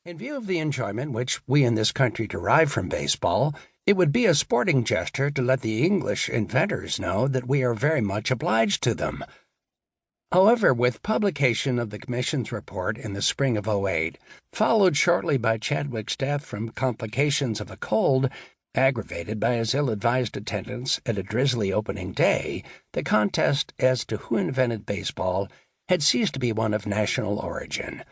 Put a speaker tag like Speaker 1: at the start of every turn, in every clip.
Speaker 1: In view of the enjoyment which we in this country derive from baseball, it would be a sporting gesture to let the English inventors know that we are very much obliged to them. However, with publication of the Commission's report in the spring of '08, followed shortly by Chadwick's death from complications of a cold, aggravated by his ill-advised attendance at a drizzly opening day, the contest as to who invented baseball had ceased to be one of national origin.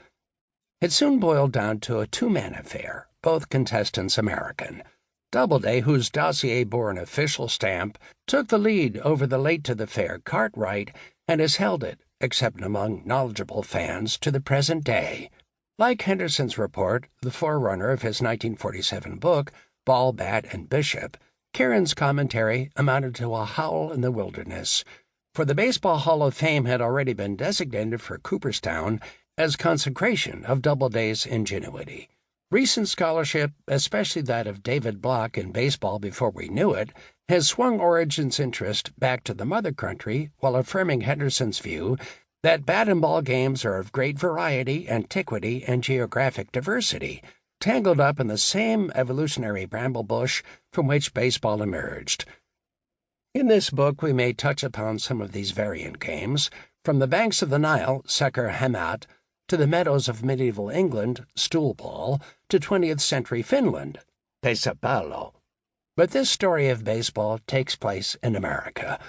Speaker 1: It soon boiled down to a two-man affair, both contestants American. Doubleday, whose dossier bore an official stamp, took the lead over the late-to-the-fair Cartwright and has held it, except among knowledgeable fans, to the present day. Like Henderson's report, the forerunner of his 1947 book, Ball, Bat, and Bishop, Kieran's commentary amounted to a howl in the wilderness, for the Baseball Hall of Fame had already been designated for Cooperstown as consecration of Doubleday's ingenuity. Recent scholarship, especially that of David Block in Baseball Before We Knew It, has swung Origin's interest back to the mother country while affirming Henderson's view that bat and ball games are of great variety, antiquity, and geographic diversity, tangled up in the same evolutionary bramble bush from which baseball emerged. In this book we may touch upon some of these variant games, from the banks of the Nile, Seker Hamat, to the meadows of medieval England, stool ball, to 20th century Finland, pesapallo. But this story of baseball takes place in America.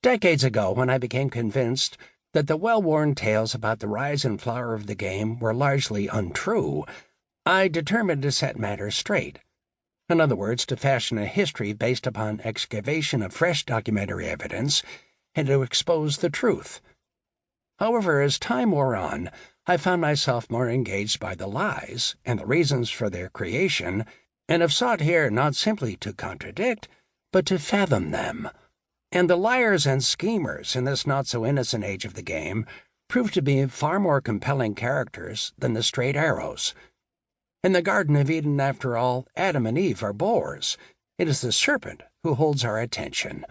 Speaker 1: Decades ago, when I became convinced that the well-worn tales about the rise and flower of the game were largely untrue, I determined to set matters straight. In other words, to fashion a history based upon excavation of fresh documentary evidence and to expose the truth. However, as time wore on, I found myself more engaged by the lies and the reasons for their creation, and have sought here not simply to contradict, but to fathom them. And the liars and schemers in this not-so-innocent age of the game proved to be far more compelling characters than the straight arrows. In the Garden of Eden, after all, Adam and Eve are boars. It is the serpent who holds our attention.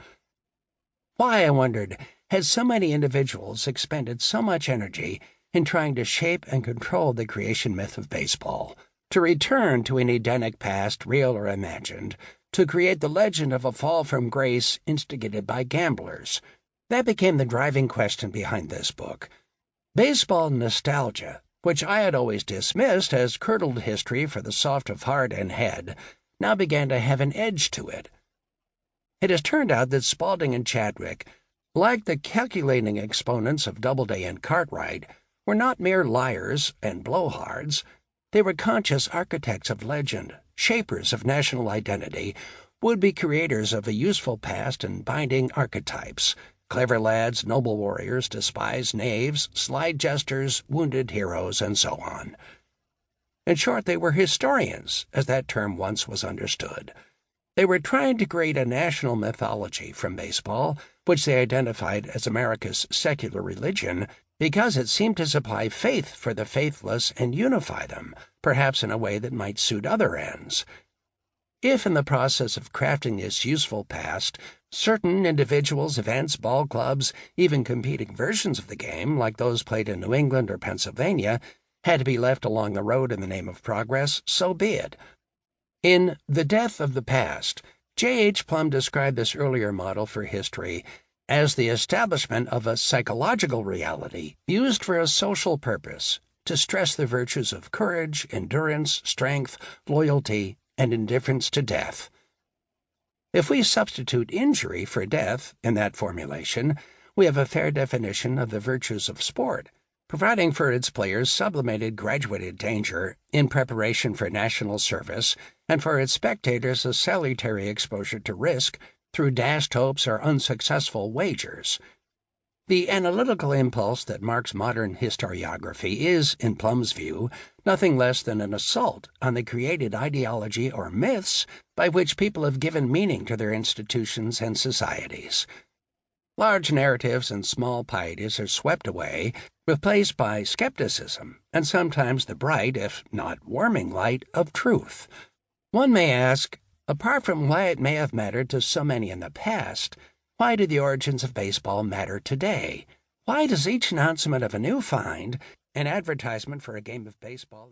Speaker 1: Why, I wondered, had so many individuals expended so much energy in trying to shape and control the creation myth of baseball, to return to an Edenic past, real or imagined, to create the legend of a fall from grace instigated by gamblers? That became the driving question behind this book. Baseball nostalgia, which I had always dismissed as curdled history for the soft of heart and head, now began to have an edge to it. It has turned out that Spaulding and Chadwick, like the calculating exponents of Doubleday and Cartwright, were not mere liars and blowhards. They were conscious architects of legend, shapers of national identity, would-be creators of a useful past and binding archetypes, clever lads, noble warriors, despised knaves, sly jesters, wounded heroes, and so on. In short, they were historians, as that term once was understood. They were trying to create a national mythology from baseball, which they identified as America's secular religion, because it seemed to supply faith for the faithless and unify them, perhaps in a way that might suit other ends. If, in the process of crafting this useful past, certain individuals, events, ball clubs, even competing versions of the game, like those played in New England or Pennsylvania, had to be left along the road in the name of progress, so be it. In The Death of the Past, J.H. Plum described this earlier model for history as the establishment of a psychological reality used for a social purpose, to stress the virtues of courage, endurance, strength, loyalty, and indifference to death. If we substitute injury for death in that formulation, we have a fair definition of the virtues of sport, providing for its players sublimated graduated danger in preparation for national service, and for its spectators a salutary exposure to risk through dashed hopes or unsuccessful wagers. The analytical impulse that marks modern historiography is, in Plum's view, nothing less than an assault on the created ideology or myths by which people have given meaning to their institutions and societies. Large narratives and small pieties are swept away, replaced by skepticism, and sometimes the bright, if not warming light, of truth. One may ask, apart from why it may have mattered to so many in the past, why do the origins of baseball matter today? Why does each announcement of a new find, an advertisement for a game of baseball